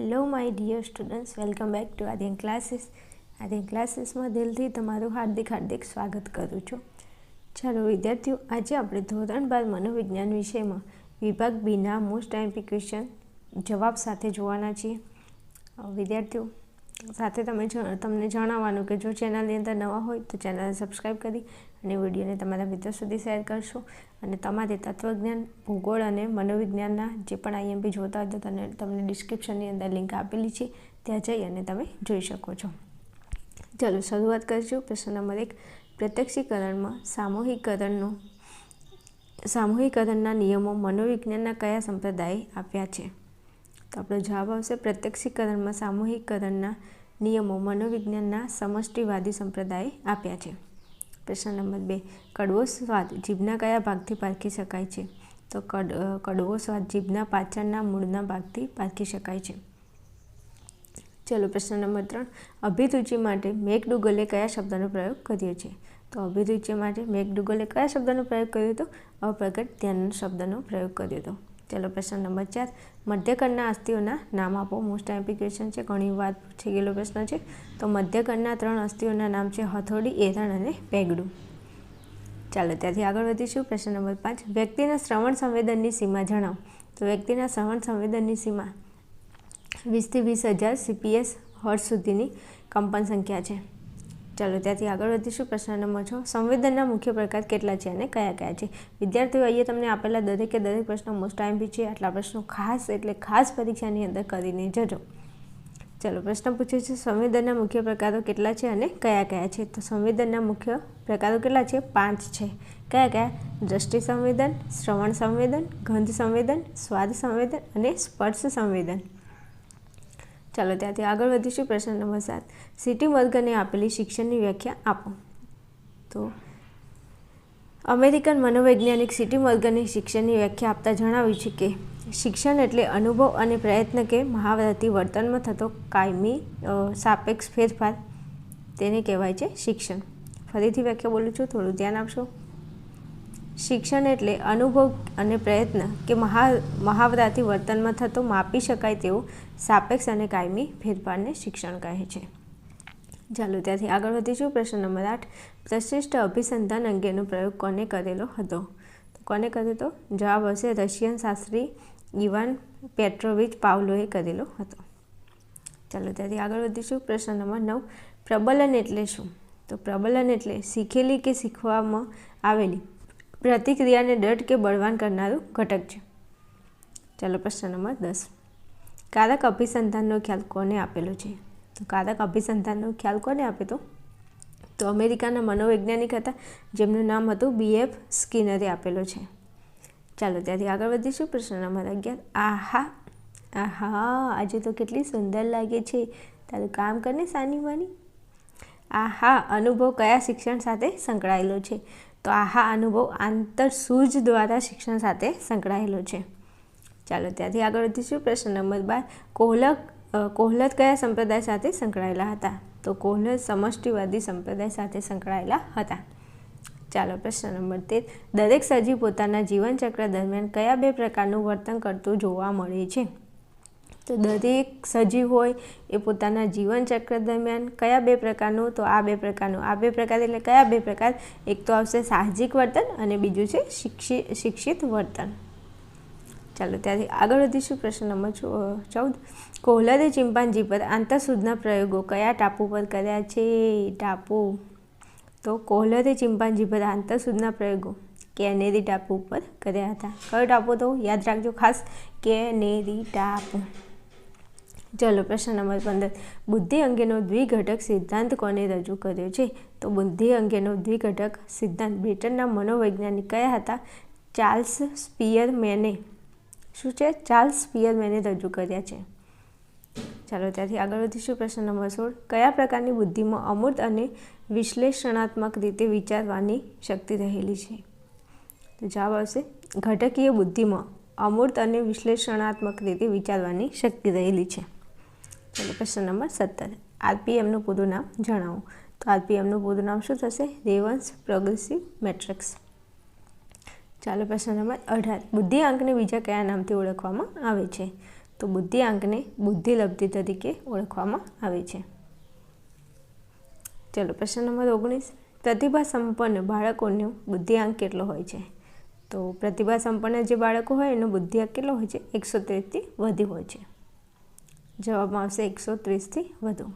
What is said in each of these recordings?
Hello my dear students, welcome back to Aryan classes. Aryan ક્લાસીસમાં દિલથી તમારું હાર્દિક સ્વાગત કરું છું. ચાલો વિદ્યાર્થીઓ, આજે આપણે ધોરણ 12 મનોવિજ્ઞાન વિષયમાં વિભાગ બીના મોસ્ટ આઈએમપી ક્વેશ્ચન જવાબ સાથે જોવાના છીએ. વિદ્યાર્થીઓ સાથે તમને જણાવવાનું કે જો ચેનલની અંદર નવા હોય તો ચેનલને સબસ્ક્રાઈબ કરી અને વિડીયોને તમારા મિત્રો સુધી શેર કરશો. અને તમારે તત્વજ્ઞાન, ભૂગોળ અને મનોવિજ્ઞાનના જે પણ આઈએમપી જોતા હોય તો તમને ડિસ્ક્રિપ્શનની અંદર લિંક આપેલી છે, ત્યાં જઈ અને તમે જોઈ શકો છો. ચાલો શરૂઆત કરીશું. પ્રશ્ન નંબર 1, પ્રત્યક્ષીકરણમાં સામૂહિકરણના નિયમો મનોવિજ્ઞાનના કયા સંપ્રદાયે આપ્યા છે? તો આપણો જવાબ આવશે પ્રત્યક્ષીકરણમાં સામૂહિકરણના નિયમો મનોવિજ્ઞાનના સમષ્ટિવાદી સંપ્રદાયે આપ્યા છે. પ્રશ્ન નંબર 2, કડવો સ્વાદ જીભના કયા ભાગથી પારખી શકાય છે? તો કડવો સ્વાદ જીભના પાછળના મૂળના ભાગથી પારખી શકાય છે. ચલો પ્રશ્ન નંબર 3, અભિરુચિ માટે મેકડુગલે કયા શબ્દનો પ્રયોગ કર્યો છે? તો અભિરુચિ માટે મેકડુગલે કયા શબ્દનો પ્રયોગ કર્યો હતો? અપ્રગટ ધ્યાન શબ્દનો પ્રયોગ કર્યો હતો. ચલો પ્રશ્ન નંબર 4, મધ્યકણના અસ્થિઓના નામ આપો. મોસ્ટ આઈએમપી ક્વેશ્ચન છે, ઘણી વાર પૂછી ગયેલો પ્રશ્ન છે. તો મધ્યકણના 3 અસ્થિઓના નામ છે હથોડી, એરણ અને પેગડું. ચાલો ત્યાંથી આગળ વધીશું. પ્રશ્ન નંબર 5, વ્યક્તિના શ્રવણ સંવેદનની સીમા જણાવો. તો વ્યક્તિના શ્રવણ સંવેદનની સીમા 20 થી 20,000 CPS હર્ટ્ઝ સુધીની કંપન સંખ્યા છે. ચાલો ત્યાંથી આગળ વધીશું. પ્રશ્ન નંબર 6, સંવેદનના મુખ્ય પ્રકાર કેટલા છે અને કયા કયા છે? વિદ્યાર્થીઓ, અહીંયા તમને આપેલા દરેકે દરેક પ્રશ્નો મોસ્ટ આઈએમપી છે. આટલા પ્રશ્નો ખાસ પરીક્ષાની અંદર કરીને જજો. ચાલો પ્રશ્ન પૂછે છે, સંવેદનના મુખ્ય પ્રકારો કેટલા છે અને કયા કયા છે? તો સંવેદનના મુખ્ય પ્રકારો કેટલા છે? 5 છે. કયા કયા? દ્રષ્ટિ સંવેદન, શ્રવણ સંવેદન, ગંધ સંવેદન, સ્વાદ સંવેદન અને સ્પર્શ સંવેદન. ચાલો ત્યાંથી આગળ વધીશું. પ્રશ્ન નંબર 7, સીટી મોર્ગને આપેલી શિક્ષણની વ્યાખ્યા આપો. તો અમેરિકન મનોવૈજ્ઞાનિક સીટી મોર્ગને શિક્ષણની વ્યાખ્યા આપતા જણાવ્યું છે કે શિક્ષણ એટલે અનુભવ અને પ્રયત્ન કે મહાવરાથી વર્તનમાં થતો કાયમી સાપેક્ષ ફેરફાર, તેને કહેવાય છે શિક્ષણ. ફરીથી વ્યાખ્યા બોલું છું, થોડું ધ્યાન આપશો. શિક્ષણ એટલે અનુભવ અને પ્રયત્ન કે મહાવરાથી વર્તનમાં થતો માપી શકાય તેવો સાપેક્ષ અને કાયમી ફેરફારને શિક્ષણ કહે છે. ચાલો ત્યાંથી આગળ વધીશું. પ્રશ્ન નંબર 8, પ્રશિષ્ટ અભિસંધાન અંગેનો પ્રયોગ કોને કરેલો હતો? તો કોને કર્યો હતો? જવાબ હશે રશિયન શાસ્ત્રી ઇવાન પેટ્રોવિચ પાવલોએ કરેલો હતો. ચાલો ત્યાંથી આગળ વધીશું. પ્રશ્ન નંબર 9, પ્રબલન એટલે શું? તો પ્રબલન એટલે શીખેલી કે શીખવામાં આવેલી પ્રતિક્રિયાને દૃઢ કે બળવાન કરનારું ઘટક છે. ચાલો પ્રશ્ન નંબર 10, કારક અભિસંધાનનો ખ્યાલ કોને આપેલો છે? તો કારક અભિસંધાનનો ખ્યાલ કોને આપ્યો? તો અમેરિકાના મનોવૈજ્ઞાનિક હતા, જેમનું નામ હતું BF સ્કિનરે આપેલો છે. ચાલો ત્યાંથી આગળ વધીશું. પ્રશ્ન નંબર 11, આહા આજે તો કેટલી સુંદર લાગે છે, તારું કામ કરને સાની માની. આહા અનુભવ કયા શિક્ષણ સાથે સંકળાયેલો છે? તો આહા અનુભવ આંતરસૂઝ દ્વારા શિક્ષણ સાથે સંકળાયેલો છે. ચાલો ત્યાંથી આગળ વધીશું. પ્રશ્ન નંબર 12, કોહલત કયા સંપ્રદાય સાથે સંકળાયેલા હતા? તો કોહલત સમષ્ટિવાદી સંપ્રદાય સાથે સંકળાયેલા હતા. ચાલો પ્રશ્ન નંબર 13, દરેક સજીવ પોતાના જીવનચક્ર દરમિયાન કયા 2 પ્રકારનું વર્તન કરતું જોવા મળે છે? તો દરેક સજીવ હોય એ પોતાના જીવનચક્ર દરમિયાન કયા 2 પ્રકારનું? તો આ 2 પ્રકારનું. આ 2 પ્રકાર એટલે કયા 2 પ્રકાર? એક તો આવશે સાહજિક વર્તન અને બીજું છે શિક્ષિત વર્તન. ચાલો ત્યાંથી આગળ વધીશું. પ્રશ્ન નંબર 14, કોહલરે ચિમ્પાન્જી પર આંતરસૂઝના પ્રયોગો કયા ટાપુ પર કર્યા છે? ટાપુ. તો કોહલરે ચિમ્પાન્જી પર આંતરસૂઝના પ્રયોગો કેનેરી ટાપુ ઉપર કર્યા હતા. કયો ટાપુ તો યાદ રાખજો ખાસ, કેનેરી ટાપુ. ચલો પ્રશ્ન નંબર 15, બુદ્ધિ અંગેનો દ્વિઘટક સિદ્ધાંત કોને રજૂ કર્યો છે? તો બુદ્ધિ અંગેનો દ્વિઘટક સિદ્ધાંત બ્રિટનના મનોવૈજ્ઞાનિક કયા હતા? ચાર્લ્સ સ્પિયરમેને. શું છે? ચાર્લ્સ સ્પિયરમેને રજૂ કર્યા છે. ચાલો ત્યાંથી આગળ વધીશું. પ્રશ્ન નંબર 16, કયા પ્રકારની બુદ્ધિમાં અમૂર્ત અને વિશ્લેષણાત્મક રીતે વિચારવાની શક્તિ રહેલી છે? તો જવાબ આવશે ઘટકીય બુદ્ધિમાં અમૂર્ત અને વિશ્લેષણાત્મક રીતે વિચારવાની શક્તિ રહેલી છે. ચાલો પ્રશ્ન નંબર 17, RPMનું પૂરું નામ જણાવો. તો RPMનું પૂરું નામ શું થશે? રેવન્સ પ્રોગ્રેસિવ મેટ્રિક્સ. ચાલો પ્રશ્ન નંબર 18, બુદ્ધિઆંકને બીજા કયા નામથી ઓળખવામાં આવે છે? તો બુદ્ધિઆંકને બુદ્ધિલબ્ધિ તરીકે ઓળખવામાં આવે છે. ચલો પ્રશ્ન નંબર 19. પ્રતિભા સંપન્ન બાળકોનો બુદ્ધિઆંક કેટલો હોય છે? તો પ્રતિભા સંપન્ન જે બાળકો હોય એનો બુદ્ધિઆંક કેટલો હોય છે? 130થી વધુ હોય છે. જવાબમાં આવશે 130થી વધુ.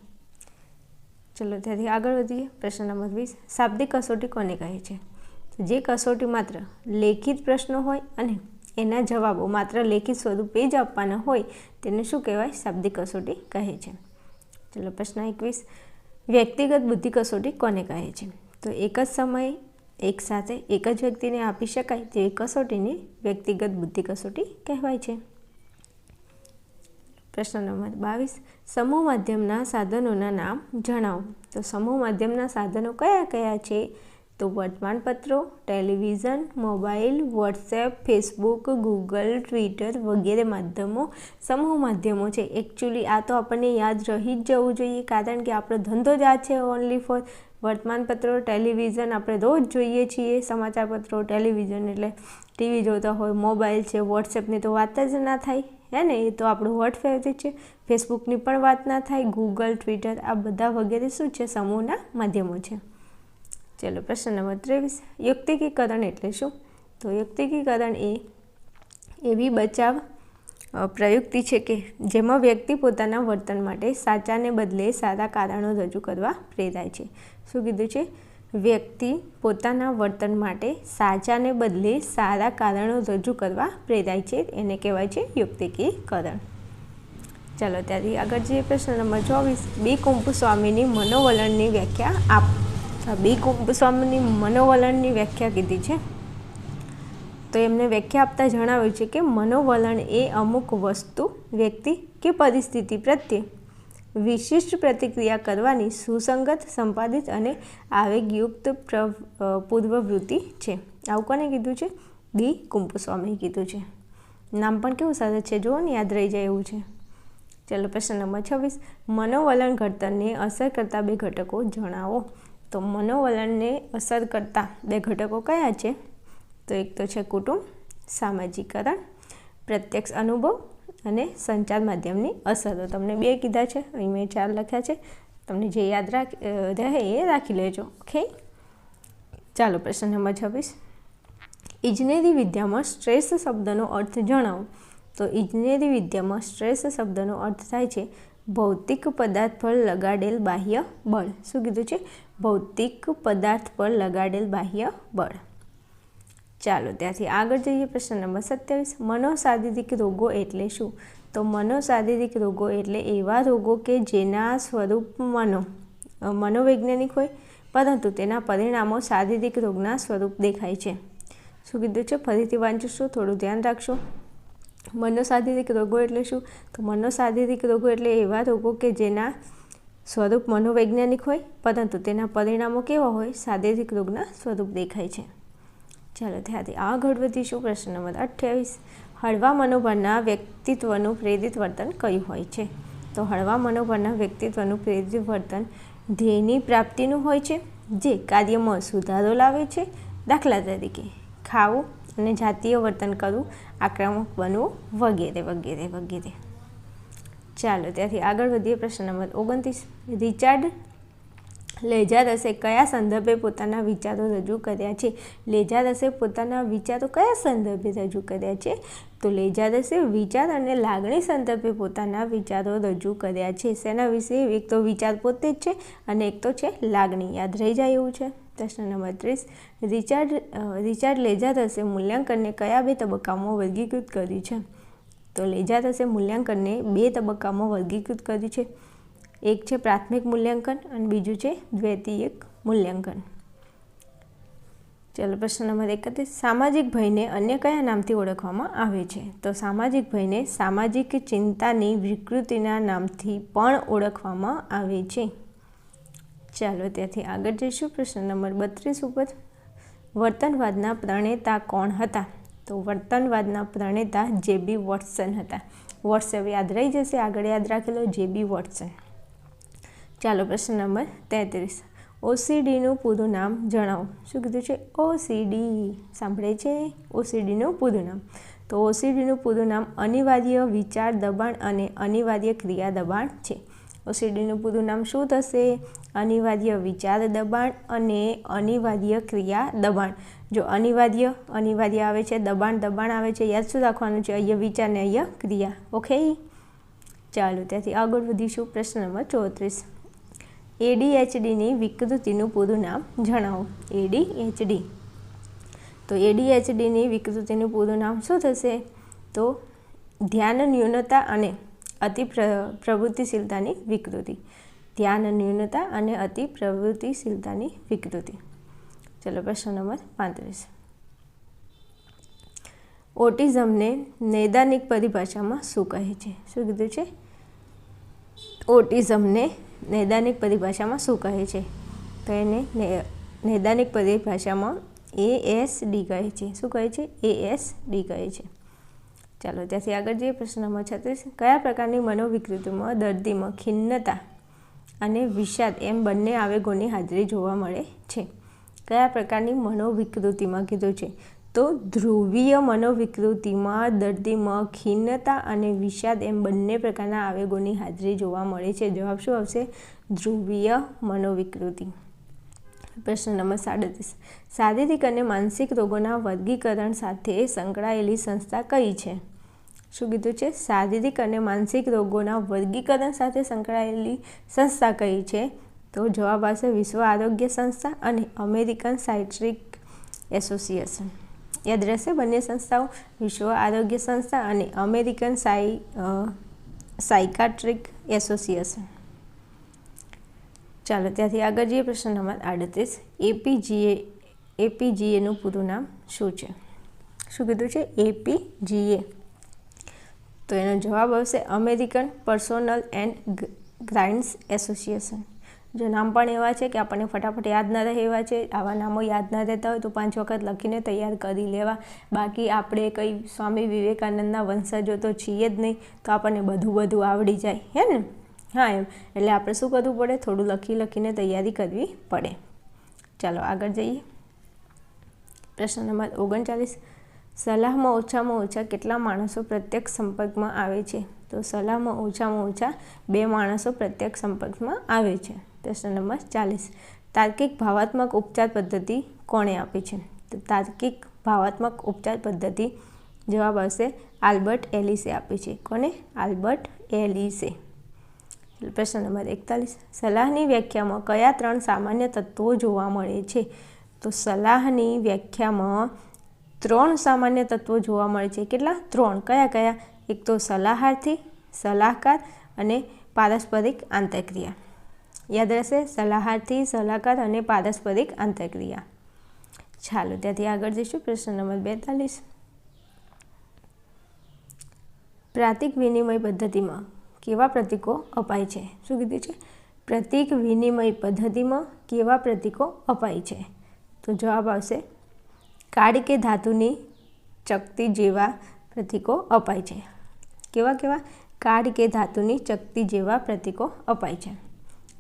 ચલો ત્યાંથી આગળ વધીએ. પ્રશ્ન નંબર 20. શાબ્દિક કસોટી કોને કહે છે? તો જે કસોટી માત્ર લેખિત પ્રશ્નો હોય અને એના જવાબો માત્ર લેખિત સ્વરૂપે જ આપવાના હોય તેને શું કહેવાય? શાબ્દિક કસોટી કહે છે. ચલો પ્રશ્ન 21. વ્યક્તિગત બુદ્ધિ કસોટી કોને કહે છે? તો એક જ સમયે એક સાથે એક જ વ્યક્તિને આપી શકાય તેવી કસોટીને વ્યક્તિગત બુદ્ધિ કસોટી કહેવાય છે. પ્રશ્ન નંબર 22. સમૂહ માધ્યમના સાધનોના નામ જણાવો. તો સમૂહ માધ્યમના સાધનો કયા કયા છે? તો વર્તમાનપત્રો, television, mobile, WhatsApp, Facebook, Google, Twitter વગેરે માધ્યમો સમૂહ માધ્યમો છે. એકચ્યુઅલી આ તો આપણને યાદ રહી જ જવું જોઈએ, કારણ કે આપણો ધંધો જ આ છે ઓનલી ફોર વર્તમાનપત્રો, ટેલિવિઝન આપણે રોજ જોઈએ છીએ. સમાચારપત્રો, ટેલિવિઝન એટલે ટીવી જોતા હોય, મોબાઈલ છે, વોટ્સએપની તો વાત જ ના થાય, હે ને? એ તો આપણું હોટ ફેવરેટ છે. ફેસબુકની પણ વાત ના થાય, ગૂગલ, ટ્વિટર આ બધા વગેરે શું છે? સમૂહના માધ્યમો છે. ચલો પ્રશ્ન નંબર 23. યુક્તિકીકરણ એટલે શું? તો યુક્તિકીકરણ એ એવી બચાવ પ્રયુક્તિ છે કે જેમાં વ્યક્તિ પોતાના વર્તન માટે સાચાને બદલે સારા કારણો રજૂ કરવા પ્રેરાય છે. શું કીધું છે? વ્યક્તિ પોતાના વર્તન માટે સાચાને બદલે સારા કારણો રજૂ કરવા પ્રેરાય છે, એને કહેવાય છે યુક્તિકીકરણ. ચાલો ત્યાંથી આગળ જઈએ. પ્રશ્ન નંબર 24. બી કુંપસ્વામીની મનોવલણની વ્યાખ્યા આપો. બી કુંપસ્વામીની મનોવલણની વ્યાખ્યા કીધી છે. તો એમને વ્યાખ્યા આપતા જણાવ્યું છે કે મનોવલણ એ અમુક વસ્તુ, વ્યક્તિ કે પરિસ્થિતિ પ્રત્યે વિશિષ્ટ પ્રતિક્રિયા કરવાની સુસંગત, સંપાદિત અને આવેગયુક્ત પૂર્વવૃત્તિ છે. આવું કોને કીધું છે? બી કુંપસ્વામીએ કીધું છે. નામ પણ કેવું સરસ છે, જુઓ ને, યાદ રહી જાય એવું છે. ચલો પ્રશ્ન નંબર 26. મનોવલણ ઘડતરને અસર કરતા બે ઘટકો જણાવો. તો મનોવલણને અસર કરતા બે ઘટકો કયા છે? તો એક તો છે કુટુંબ, સામાજિકરણ, પ્રત્યક્ષ અનુભવ અને સંચાર માધ્યમની અસરો. તમને બે કીધા છે, અહીં મેં 4 લખ્યા છે. તમને જે યાદ રહે એ રાખી લેજો. ઓકે. ચાલો પ્રશ્ન નંબર 26. ઇજનેરી વિદ્યામાં સ્ટ્રેસ શબ્દનો અર્થ જણાવો. તો ઇજનેરી વિદ્યામાં સ્ટ્રેસ શબ્દનો અર્થ થાય છે ભૌતિક પદાર્થ પર લગાડેલ બાહ્ય બળ. શું કીધું છે? ભૌતિક પદાર્થ પર લગાડેલ બાહ્ય બળ. ચાલો ત્યાંથી આગળ જઈએ. પ્રશ્ન નંબર 27. મનોશારીરિક રોગો એટલે શું? તો મનોશારીરિક રોગો એટલે એવા રોગો કે જેના સ્વરૂપ મનોવૈજ્ઞાનિક હોય પરંતુ તેના પરિણામો શારીરિક રોગના સ્વરૂપ દેખાય છે. શું કીધું છે? ફરીથી વાંચીશું, થોડું ધ્યાન રાખશો. મનોશારીરિક રોગો એટલે શું? તો મનોશારીરિક રોગો એટલે એવા રોગો કે જેના સ્વરૂપ મનોવૈજ્ઞાનિક હોય પરંતુ તેના પરિણામો કેવા હોય? શારીરિક રોગના સ્વરૂપ દેખાય છે. ચાલો ત્યાંથી આગળ વધીશું. પ્રશ્ન નંબર 28. હળવા મનોભારના વ્યક્તિત્વનું પ્રેરિત વર્તન કયું હોય છે? તો હળવા મનોભારના વ્યક્તિત્વનું પ્રેરિત વર્તન ધ્યેયની પ્રાપ્તિનું હોય છે, જે કાર્યમાં સુધારો લાવે છે. દાખલા તરીકે ખાવું અને જાતીય વર્તન કરવું, આક્રમક બનવું વગેરે વગેરે વગેરે. ચાલો ત્યાંથી આગળ વધીએ. પ્રશ્ન નંબર 29. રિચાર્ડ લેજારસે કયા સંદર્ભે પોતાના વિચારો રજૂ કર્યા છે? લેજારસે પોતાના વિચારો કયા સંદર્ભે રજૂ કર્યા છે? તો લેજારસે વિચાર અને લાગણી સંદર્ભે પોતાના વિચારો રજૂ કર્યા છે. શેના વિશે? એક તો વિચાર પોતે જ છે અને એક તો છે લાગણી. યાદ રહી જાય એવું છે. પ્રશ્ન નંબર 30. રિચાર્ડ લેજારસે મૂલ્યાંકનને કયા 2 તબક્કામાં વર્ગીકૃત કર્યું છે? તો લેજારસે મૂલ્યાંકનને 2 તબક્કામાં વર્ગીકૃત કર્યું છે. એક છે પ્રાથમિક મૂલ્યાંકન અને બીજું છે દ્વિતીયક મૂલ્યાંકન. ચલો પ્રશ્ન નંબર 31. સામાજિક ભયને અન્ય કયા નામથી ઓળખવામાં આવે છે? તો સામાજિક ભયને સામાજિક ચિંતાની વિકૃતિના નામથી પણ ઓળખવામાં આવે છે. ચાલો ત્યાંથી આગળ જઈશું. પ્રશ્ન નંબર 32 ઉપર. વર્તનવાદના પ્રણેતા કોણ હતા? તો વર્તનવાદના પ્રણેતા જે.બી. વોટસન હતા. વોટ્સએપ યાદ રહી જશે, આગળ યાદ રાખેલો જે.બી. વોટસન. ચાલો પ્રશ્ન નંબર 33. ઓસીડીનું પૂરું નામ જણાવો. શું કીધું છે? ઓસીડી સાંભળે છે? ઓસીડીનું પૂરું નામ. તો ઓસીડીનું પૂરું નામ અનિવાર્ય વિચાર દબાણ અને અનિવાર્ય ક્રિયા દબાણ છે. ઓસીડીનું પૂરું નામ શું થશે? અનિવાર્ય વિચાર દબાણ અને અનિવાર્ય ક્રિયા દબાણ. જો અનિવાર્ય આવે છે, દબાણ આવે છે, યાદ શું રાખવાનું છે? અહીંયા વિચાર ને અહીંયા ક્રિયા. ઓકે, ચાલો ત્યાંથી આગળ વધીશું. પ્રશ્ન નંબર 34. ADHDની વિકૃતિનું પૂરું નામ જણાવો. ADHD. તો ADHDની વિકૃતિનું પૂરું નામ શું થશે? તો ધ્યાન ન્યૂનતા અને અતિ પ્રવૃત્તિશીલતાની વિકૃતિ. ધ્યાન ન્યૂનતા અને અતિ પ્રવૃત્તિશીલતાની વિકૃતિ. ચલો પ્રશ્ન નંબર 35. ઓટિઝમને નૈદાનિક પરિભાષામાં શું કહે છે? શું કીધું છે? ઓટિઝમને નૈદાનિક પરિભાષામાં શું કહે છે? તો એને નૈદાનિક પરિભાષામાં ASD કહે છે. શું કહે છે? ASD કહે છે. ચાલો ત્યાંથી આગળ જઈએ. પ્રશ્ન નંબર 36. કયા પ્રકારની મનોવિકૃતિમાં દર્દીમાં ખિન્નતા અને વિષાદ એમ બંને આવેગોની હાજરી જોવા મળે છે? કયા પ્રકારની મનોવિકૃતિમાં કીધું છે? તો ધ્રુવીય મનોવિકૃતિમાં દર્દીમાં ખિન્નતા અને વિષાદ એમ બંને પ્રકારના આવેગોની હાજરી જોવા મળે છે. જવાબ શું આવશે? ધ્રુવીય મનોવિકૃતિ. પ્રશ્ન નંબર 37. શારીરિક અને માનસિક રોગોના વર્ગીકરણ સાથે સંકળાયેલી સંસ્થા કઈ છે? શું કીધું છે? શારીરિક અને માનસિક રોગોના વર્ગીકરણ સાથે સંકળાયેલી સંસ્થા કઈ છે? તો જવાબ આવશે વિશ્વ આરોગ્ય સંસ્થા અને અમેરિકન સાયટ્રિક એસોસિએશન. યાદ રહેશે બંને સંસ્થાઓ, વિશ્વ આરોગ્ય સંસ્થા અને અમેરિકન સાયકાટ્રિક એસોસિએશન. ચાલો ત્યાંથી આગળ જઈએ. પ્રશ્ન નંબર 38. APGAનું પૂરું નામ શું છે? શું કીધું છે? APGA. તો એનો જવાબ આવશે અમેરિકન પર્સોનલ એન્ડ ગ્રાઇન્ડ્સ એસોસિએશન. જો નામ પણ એવા છે કે આપણને ફટાફટ યાદ ન રહે એવા છે. આવા નામો યાદ ન રહેતા હોય તો 5 વખત લખીને તૈયાર કરી લેવા. બાકી આપણે કંઈ સ્વામી વિવેકાનંદના વંશજો તો છીએ જ નહીં, તો આપણને બધું આવડી જાય, હે ને? હા, એમ એટલે આપણે શું કરવું પડે? થોડું લખીને તૈયારી કરવી પડે. ચાલો આગળ જઈએ. પ્રશ્ન નંબર 39. સલાહમાં ઓછામાં ઓછા કેટલા માણસો પ્રત્યક્ષ સંપર્કમાં આવે છે? તો સલાહમાં ઓછામાં ઓછા 2 માણસો પ્રત્યક્ષ સંપર્કમાં આવે છે. પ્રશ્ન નંબર 40. તાર્કિક ભાવાત્મક ઉપચાર પદ્ધતિ કોણે આપી છે? તો તાર્કિક ભાવાત્મક ઉપચાર પદ્ધતિ જવાબ આવશે આલ્બર્ટ એલિસે આપી છે. કોને? આલ્બર્ટ એલિસે. પ્રશ્ન નંબર 41. સલાહની વ્યાખ્યામાં કયા 3 સામાન્ય તત્વો જોવા મળે છે? તો સલાહની વ્યાખ્યામાં 3 સામાન્ય તત્વો જોવા મળે છે. કેટલા? 3. કયા? એક તો સલાહાર્થી, સલાહકાર અને પારસ્પરિક આંતરક્રિયા. યાદ રહેશે? સલાહાર્થી, સલાહકાર અને પારસ્પરિક આંતરક્રિયા. ચાલો ત્યાંથી આગળ જઈશું. પ્રશ્ન નંબર 42. પ્રતીક વિનિમય પદ્ધતિમાં કેવા પ્રતીકો અપાય છે? શું કીધું છે? પ્રતીક વિનિમય પદ્ધતિમાં કેવા પ્રતીકો અપાય છે? તો જવાબ આવશે કાળ કે ધાતુની ચકતી જેવા પ્રતીકો અપાય છે. કેવા? કાળ કે ધાતુની ચકતી જેવા પ્રતીકો અપાય છે.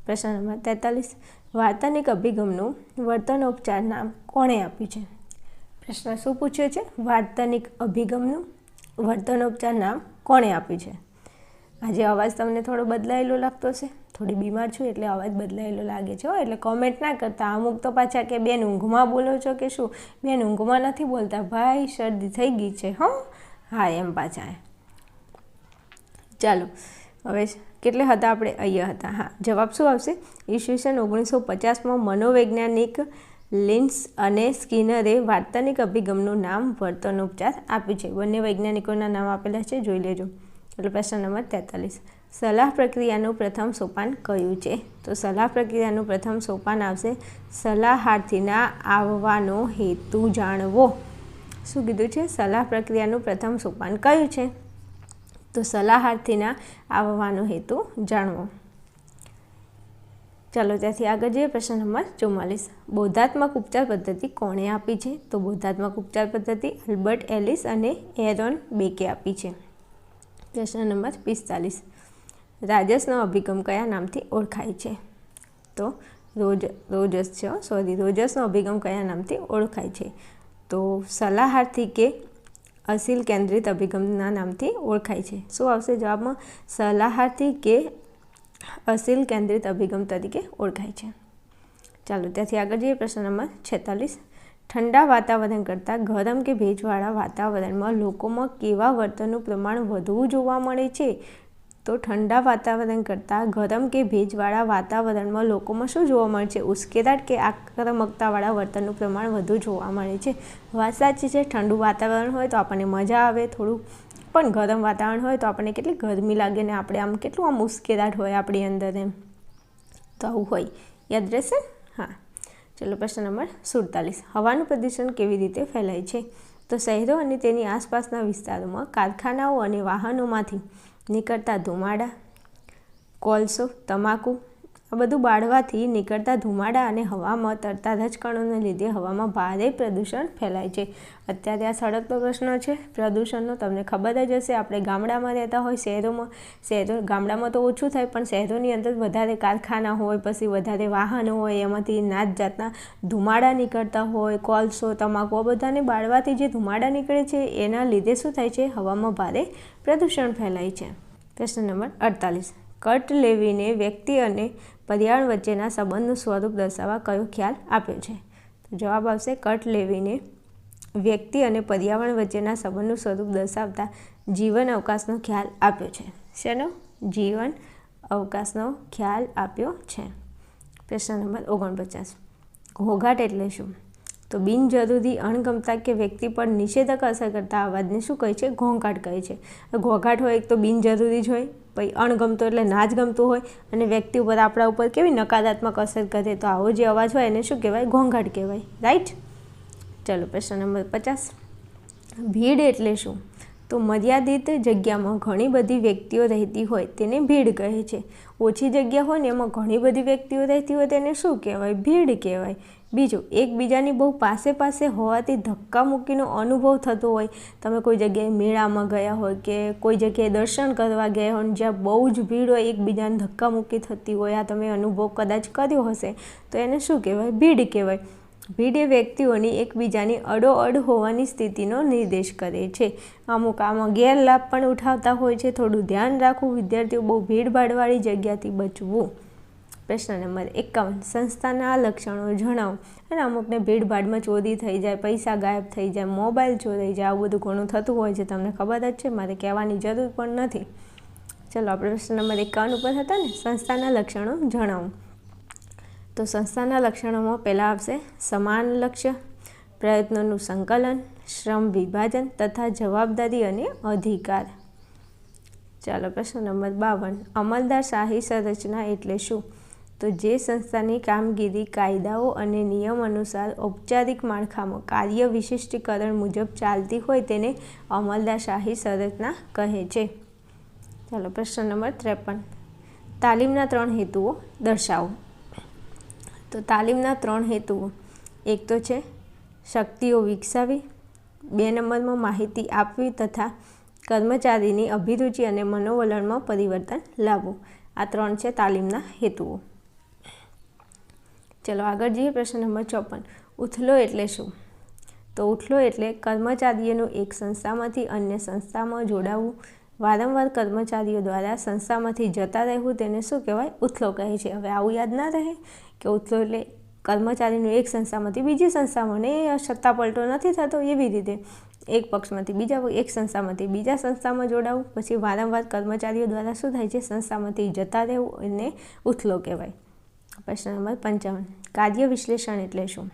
પ્રશ્ન નંબર 43. વાર્તનિક અભિગમનું વર્તનોપચાર નામ કોણે આપ્યું છે? પ્રશ્ન શું પૂછ્યો છે? વાર્તનિક અભિગમનું વર્તનોપચાર નામ કોણે આપ્યું છે? આજે અવાજ તમને થોડો બદલાયેલો લાગતો છે. થોડી બીમાર છું એટલે અવાજ બદલાયેલો લાગે છે. એટલે કોમેન્ટ ના કરતા. અમુક તો પાછા કે બેન ઊંઘમાં બોલો છો કે શું? બેન ઊંઘમાં નથી બોલતા ભાઈ, શરદી થઈ ગઈ છે. હા એમ પાછા. ચાલો હવે કેટલે હતા આપણે? અહીંયા હતા. હા, જવાબ શું આવશે? ઈસવીસન 1950માં મનોવૈજ્ઞાનિક લિન્સ અને સ્કિનરે વાર્તનિક અભિગમનું નામ વર્તનોપચાર આપ્યું છે. બંને વૈજ્ઞાનિકોના નામ આપેલા છે, જોઈ લેજો. એટલે પ્રશ્ન નંબર 43. સલાહ પ્રક્રિયાનું પ્રથમ સોપાન કયું છે? તો સલાહ પ્રક્રિયાનું પ્રથમ સોપાન આવશે સલાહાર્થીના આવવાનો હેતુ જાણવો. શું કીધું છે? સલાહ પ્રક્રિયાનું પ્રથમ સોપાન કયું છે? તો સલાહાર્થીના આવવાનો હેતુ જાણવો. ચાલો ત્યાંથી આગળ જઈએ. પ્રશ્ન નંબર 44. બોધાત્મક ઉપચાર પદ્ધતિ કોણે આપી છે? તો બોધાત્મક ઉપચાર પદ્ધતિ આલ્બર્ટ એલિસ અને એરોન બેકે આપી છે. પ્રશ્ન નંબર 45. રાજસનો અભિગમ કયા નામથી ઓળખાય છે? તો રોજસનો અભિગમ કયા નામથી ઓળખાય છે? તો સલાહાર્થી કે અસીલ કેન્દ્રિત અભિગમના નામથી ઓળખાય છે? શું આવશે જવાબમાં? સલાહાર્થી કે અસીલ કેન્દ્રિત અભિગમ તરીકે ઓળખાય છે. ચાલો ત્યાંથી આગળ જઈએ. પ્રશ્ન નંબર 46. ઠંડા વાતાવરણ કરતાં ગરમ કે ભેજવાળા વાતાવરણમાં લોકોમાં કેવા વર્તનનું પ્રમાણ વધુ જોવા મળે છે? તો ઠંડા વાતાવરણ કરતાં ગરમ કે ભેજવાળા વાતાવરણમાં લોકોમાં શું જોવા મળે છે? ઉશ્કેરાટ કે આક્રમકતાવાળા વર્તનનું પ્રમાણ વધુ જોવા મળે છે. વાત સાચી છે. ઠંડુ વાતાવરણ હોય તો આપણને મજા આવે થોડું, પણ ગરમ વાતાવરણ હોય તો આપણને કેટલી ગરમી લાગે ને આપણે આમ કેટલું આમ ઉશ્કેરાટ હોય આપણી અંદર એમ. તો આવું હોય. યાદ રહેશે? હા. ચલો પ્રશ્ન નંબર 47. હવાનું પ્રદૂષણ કેવી રીતે ફેલાય છે? તો શહેરો અને તેની આસપાસના વિસ્તારોમાં કારખાનાઓ અને વાહનોમાંથી નીકળતા ધુમાડા, કોલસો, તમાકુ આ બધું બાળવાથી નીકળતા ધુમાડા અને હવામાં તરતા રજકણોને લીધે હવામાં ભારે પ્રદૂષણ ફેલાય છે. અત્યારે આ સળગતો પ્રશ્ન છે પ્રદૂષણનો, તમને ખબર જ હશે. આપણે ગામડામાં રહેતા હોય, ગામડામાં તો ઓછું થાય, પણ શહેરોની અંદર વધારે કારખાના હોય, પછી વધારે વાહનો હોય, એમાંથી નાત જાતના ધુમાડા નીકળતા હોય, કોલસો, તમાકુ આ બધાને બાળવાથી જે ધુમાડા નીકળે છે એના લીધે શું થાય છે? હવામાં ભારે પ્રદૂષણ ફેલાય છે. પ્રશ્ન નંબર 48. કર્ટ લેવિને વ્યક્તિ અને પર્યાવરણ વચ્ચેના સંબંધનું સ્વરૂપ દર્શાવવા કયો ખ્યાલ આપ્યો છે? તો જવાબ આવશે કર્ટ લેવિને વ્યક્તિ અને પર્યાવરણ વચ્ચેના સંબંધનું સ્વરૂપ દર્શાવતા જીવન અવકાશનો ખ્યાલ આપ્યો છે. શેનો? જીવન અવકાશનો ખ્યાલ આપ્યો છે. પ્રશ્ન નંબર 49. ઘોંઘાટ એટલે શું? તો બિનજરૂરી, અણગમતા કે વ્યક્તિ પર નિષેધક અસર કરતા અવાજને શું કહે છે? ઘોંઘાટ કહે છે. ઘોંઘાટ હોય એક તો બિનજરૂરી જ હોય, પછી અણગમતો એટલે ના જ ગમતું હોય, અને વ્યક્તિ ઉપર આપણા ઉપર કેવી નકારાત્મક અસર કરે, તો આવો જે અવાજ હોય એને શું કહેવાય? ઘોંઘાટ કહેવાય. રાઈટ. ચલો પ્રશ્ન નંબર 50. ભીડ એટલે શું? તો મર્યાદિત જગ્યામાં ઘણી બધી વ્યક્તિઓ રહેતી હોય તેને ભીડ કહે છે. ઓછી જગ્યા હોય ને એમાં ઘણી બધી વ્યક્તિઓ રહેતી હોય તેને શું કહેવાય? ભીડ કહેવાય. બીજું, એકબીજાની બહુ પાસે હોવાથી ધક્કા મૂકીનો અનુભવ થતો હોય. તમે કોઈ જગ્યાએ મેળામાં ગયા હોય કે કોઈ જગ્યાએ દર્શન કરવા ગયા હોય જ્યાં બહુ જ ભીડ હોય, એકબીજાને ધક્કા મૂકી થતી હોય, આ તમે અનુભવ કદાચ કર્યો હશે, તો એને શું કહેવાય? ભીડ કહેવાય. ભીડ એ વ્યક્તિઓની એકબીજાની અડોઅડ હોવાની સ્થિતિનો નિર્દેશ કરે છે. અમુક આમાં ગેરલાભ પણ ઉઠાવતા હોય છે. થોડું ધ્યાન રાખવું વિદ્યાર્થીઓ, બહુ ભીડભાડવાળી જગ્યાથી બચવું. પ્રશ્ન નંબર 51. સંસ્થાના લક્ષણો જણાવો. અને અમુકને ભીડભાડમાં ચોરી થઈ જાય, પૈસા ગાયબ થઈ જાય, મોબાઈલ ચોરાઈ જાય, આવું બધું ઘણું થતું હોય છે, તમને ખબર જ છે, મારે કહેવાની જરૂર પણ નથી. ચલો આપણે પ્રશ્ન નંબર 51 ઉપર હતા ને, સંસ્થાના લક્ષણો જણાવો. તો સંસ્થાના લક્ષણોમાં પહેલાં આવશે સમાન લક્ષ્ય, પ્રયત્નોનું સંકલન, શ્રમ વિભાજન તથા જવાબદારી અને અધિકાર. ચાલો પ્રશ્ન નંબર 52. અમલદારશાહી સંરચના એટલે શું? તો જે સંસ્થાની કામગીરી કાયદાઓ અને નિયમ અનુસાર ઔપચારિક માળખામાં કાર્ય વિશિષ્ટીકરણ મુજબ ચાલતી હોય તેને અમલદારશાહી સંરચના કહે છે. ચાલો પ્રશ્ન નંબર 53. તાલીમના 3 હેતુઓ દર્શાવો. તો તાલીમના 3 હેતુઓ, એક તો છે શક્તિઓ વિકસાવી, 2 નંબરમાં માહિતી આપવી તથા કર્મચારીની અભિરુચિ અને મનોવલણમાં પરિવર્તન લાવવું. આ 3 છે તાલીમના હેતુઓ. ચલો આગળ જઈએ. પ્રશ્ન નંબર 54. ઉથલો એટલે શું? તો ઉથલો એટલે કર્મચારીઓનું એક સંસ્થામાંથી અન્ય સંસ્થામાં જોડાવું, વારંવાર કર્મચારીઓ દ્વારા સંસ્થામાંથી જતા રહેવું, તેને શું કહેવાય? ઉથલો કહે છે. હવે આવું યાદ ના રહે કે ઉથલો એટલે કર્મચારીનું એક સંસ્થામાંથી બીજી સંસ્થામાં, ને સત્તા પલટો નથી થતો એવી રીતે એક પક્ષમાંથી એક સંસ્થામાંથી બીજા સંસ્થામાં જોડાવું, પછી વારંવાર કર્મચારીઓ દ્વારા શું થાય છે? સંસ્થામાંથી જતા રહેવું, એને ઉથલો કહેવાય. પ્રશ્ન નંબર 55. કાર્ય વિશ્લેષણ એટલે શું?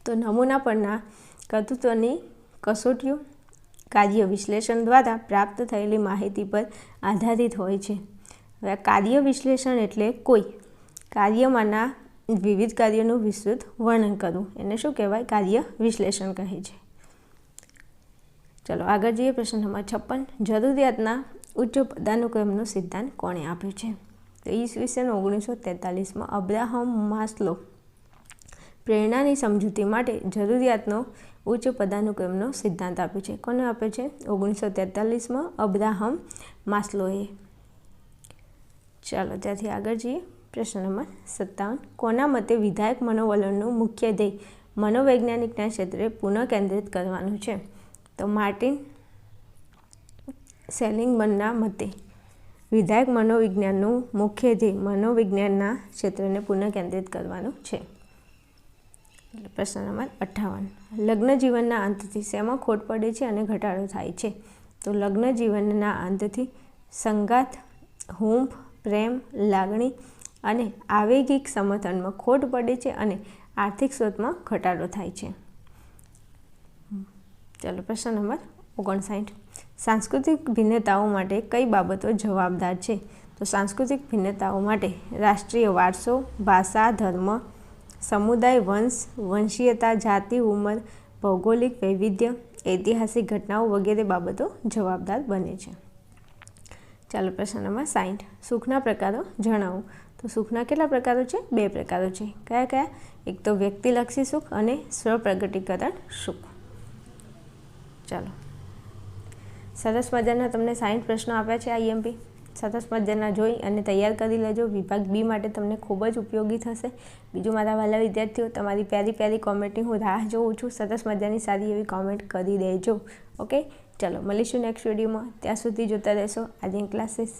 તો નમૂના પરના કર્તૃત્વની કસોટીઓ કાર્ય વિશ્લેષણ દ્વારા પ્રાપ્ત થયેલી માહિતી પર આધારિત હોય છે. હવે કાર્ય વિશ્લેષણ એટલે કોઈ કાર્યમાંના વિવિધ કાર્યોનું વિસ્તૃત વર્ણન કરવું, એને શું કહેવાય? કાર્ય વિશ્લેષણ કહે છે. ચલો આગળ જઈએ. પ્રશ્ન નંબર 56. જરૂરિયાતના ઉચ્ચ પદાનુક્રમનો સિદ્ધાંત કોણે આપ્યો છે? તો ઈસવીસન 1943માં અબ્રાહમ માસ્લો પ્રેરણાની સમજૂતી માટે જરૂરિયાતનો ઉચ્ચ પદાનુક્રમનો સિદ્ધાંત આપ્યો છે. કોને આપ્યો છે? 1943માં અબ્રાહમ માસ્લોએ. ચાલો ત્યાંથી આગળ જઈએ. પ્રશ્ન નંબર 57. કોના મતે વિધાયક મનોવલણનું મુખ્ય ધ્યેય મનોવૈજ્ઞાનિકના ક્ષેત્રે પુનઃકેન્દ્રિત કરવાનું છે? તો માર્ટિન સેલિગમનના મતે વિધાયક મનોવિજ્ઞાનનું મુખ્ય ધ્યેય મનોવિજ્ઞાનના ક્ષેત્રને પુનઃકેન્દ્રિત કરવાનું છે. પ્રશ્ન નંબર 58. લગ્ન જીવનના અંતથી શેમાં ખોટ પડે છે અને ઘટાડો થાય છે? તો લગ્ન જીવનના અંતથી સંગાત, હૂંફ, પ્રેમ, લાગણી અને આવેગિક સમર્થનમાં ખોટ પડે છે અને આર્થિક સ્ત્રોતમાં ઘટાડો થાય છે. ચાલો પ્રશ્ન નંબર 59. સાંસ્કૃતિક ભિન્નતાઓ માટે કઈ બાબતો જવાબદાર છે? તો સાંસ્કૃતિક ભિન્નતાઓ માટે રાષ્ટ્રીય વારસો, ભાષા, ધર્મ, સમુદાય, વંશ, વંશીયતા, જાતિ, ઉંમર, ભૌગોલિક વૈવિધ્ય, ઐતિહાસિક ઘટનાઓ વગેરે બાબતો જવાબદાર બને છે. ચાલો પ્રશ્ન નંબર 60. સુખના પ્રકારો જણાવો. તો સુખના કેટલા પ્રકારો છે? 2 પ્રકારો છે. કયા કયા? એક તો વ્યક્તિલક્ષી સુખ અને સ્વપ્રગટીકરણ સુખ. ચાલો, સરસ મજાના તમને 60 પ્રશ્નો આપ્યા છે IMP. સરસ મજાના જોઈ અને તૈયાર કરી લેજો. વિભાગ બી માટે તમને ખૂબ જ ઉપયોગી થશે. બીજું, મારા વાલા વિદ્યાર્થીઓ, તમારી પ્યારી પ્યારી કોમેન્ટની હું રાહ જોઉં છું. સરસ મજાની સારી એવી કોમેન્ટ કરી દેજો. ઓકે, ચલો મળીશું નેક્સ્ટ વિડીયોમાં. ત્યાં સુધી જોતા રહેશો આર્યન ક્લાસીસ.